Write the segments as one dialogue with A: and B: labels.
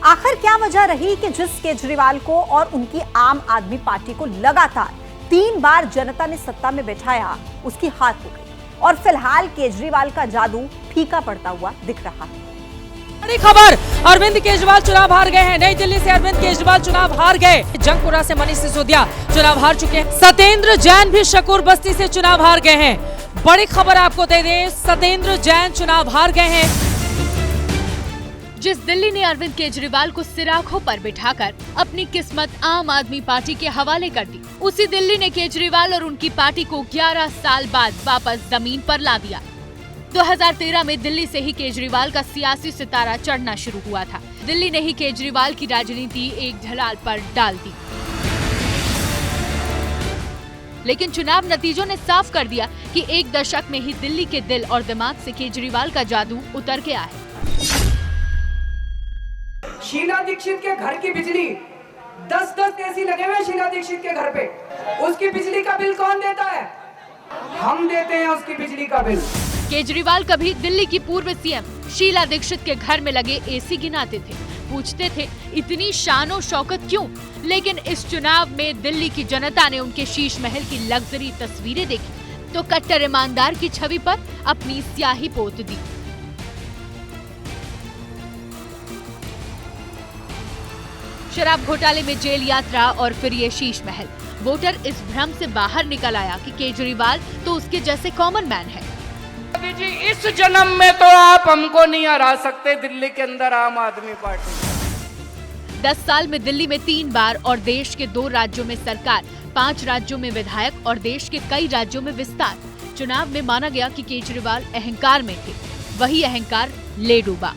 A: आखिर क्या वजह रही कि जिस केजरीवाल को और उनकी आम आदमी पार्टी को लगातार 3 बार जनता ने सत्ता में बैठाया, उसकी हार हो गई और फिलहाल केजरीवाल का जादू फीका पड़ता हुआ दिख रहा है।
B: बड़ी खबर, अरविंद केजरीवाल चुनाव हार गए हैं। नई दिल्ली से अरविंद केजरीवाल चुनाव हार गए। जंगपुरा से मनीष सिसोदिया चुनाव हार चुके हैं। सत्येंद्र जैन भी शकूर बस्ती से चुनाव हार गए हैं। बड़ी खबर आपको दे दें, सत्येंद्र जैन चुनाव हार गए हैं।
C: जिस दिल्ली ने अरविंद केजरीवाल को सिराखों पर बिठाकर अपनी किस्मत आम आदमी पार्टी के हवाले कर दी, उसी दिल्ली ने केजरीवाल और उनकी पार्टी को 11 साल बाद वापस जमीन पर ला दिया। 2013 में दिल्ली से ही केजरीवाल का सियासी सितारा चढ़ना शुरू हुआ था। दिल्ली ने ही केजरीवाल की राजनीति एक ढलाल पर डाल दी। लेकिन चुनाव नतीजों ने साफ कर दिया कि एक दशक में ही दिल्ली के दिल और दिमाग से केजरीवाल का जादू उतर गया है।
D: शीला दीक्षित के घर की बिजली 10-10 एसी लगे हुए शीला दीक्षित के घर पे, उसकी बिजली का बिल कौन देता है? हम देते हैं उसकी बिजली का बिल।
C: केजरीवाल कभी दिल्ली की पूर्व सीएम शीला दीक्षित के घर में लगे एसी गिनाते थे, पूछते थे इतनी शानो शौकत क्यों? लेकिन इस चुनाव में दिल्ली की जनता ने उनके शीश महल की लग्जरी तस्वीरें देखी तो कट्टर ईमानदार की छवि पर अपनी स्याही पोत दी। शराब घोटाले में जेल यात्रा और फिर ये शीश महल। वोटर इस भ्रम से बाहर निकल आया कि केजरीवाल तो उसके जैसे कॉमन मैन है।
D: जी, इस जन्म में तो आप हमको नहीं हरा सकते दिल्ली के अंदर आम आदमी पार्टी।
C: 10 साल में दिल्ली में 3 बार और देश के 2 राज्यों में सरकार, 5 राज्यों में विधायक और देश के कई राज्यों में विस्तार। चुनाव में माना गया कि केजरीवाल अहंकार में थे, वही अहंकार ले डूबा।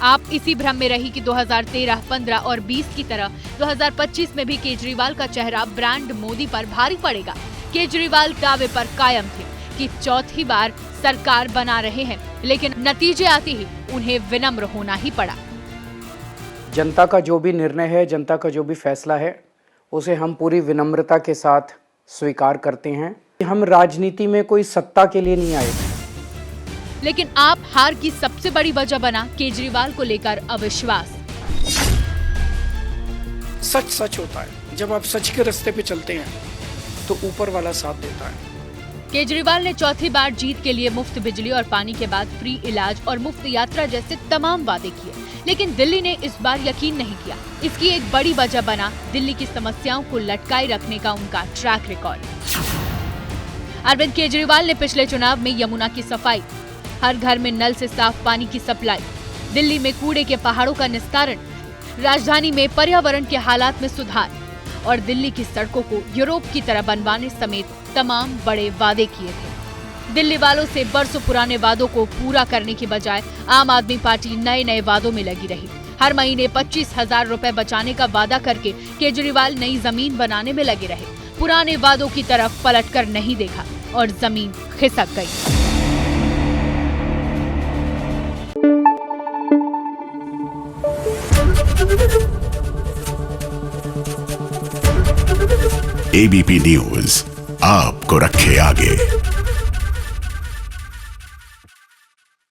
C: आप इसी भ्रम में रही कि 2013, 15 और 20 की तरह 2025 में भी केजरीवाल का चेहरा ब्रांड मोदी पर भारी पड़ेगा। केजरीवाल दावे पर कायम थे कि चौथी बार सरकार बना रहे हैं, लेकिन नतीजे आते ही उन्हें विनम्र होना ही पड़ा।
E: जनता का जो भी निर्णय है, जनता का जो भी फैसला है, उसे हम पूरी विनम्रता के साथ स्वीकार करते हैं। हम राजनीति में कोई सत्ता के लिए नहीं आए।
C: लेकिन आप हार की सबसे बड़ी वजह बना केजरीवाल को लेकर अविश्वास।
F: सच सच होता है। जब आप सच के रास्ते पे चलते हैं तो ऊपर वाला साथ देता है।
C: केजरीवाल ने चौथी बार जीत के लिए मुफ्त बिजली और पानी के बाद फ्री इलाज और मुफ्त यात्रा जैसे तमाम वादे किए, लेकिन दिल्ली ने इस बार यकीन नहीं किया। इसकी एक बड़ी वजह बना दिल्ली की समस्याओं को लटकाए रखने का उनका ट्रैक रिकॉर्ड। अरविंद केजरीवाल ने पिछले चुनाव में यमुना की सफाई, हर घर में नल से साफ पानी की सप्लाई, दिल्ली में कूड़े के पहाड़ों का निस्तारण, राजधानी में पर्यावरण के हालात में सुधार और दिल्ली की सड़कों को यूरोप की तरह बनवाने समेत तमाम बड़े वादे किए थे। दिल्ली वालों से बरसों पुराने वादों को पूरा करने की बजाय आम आदमी पार्टी नए नए वादों में लगी रही। हर महीने 25,000 रुपए बचाने का वादा करके केजरीवाल नई जमीन बनाने में लगे रहे। पुराने वादों की तरफ पलटकर नहीं देखा और जमीन खिसक गई।
G: एबीपी न्यूज आपको रखे आगे।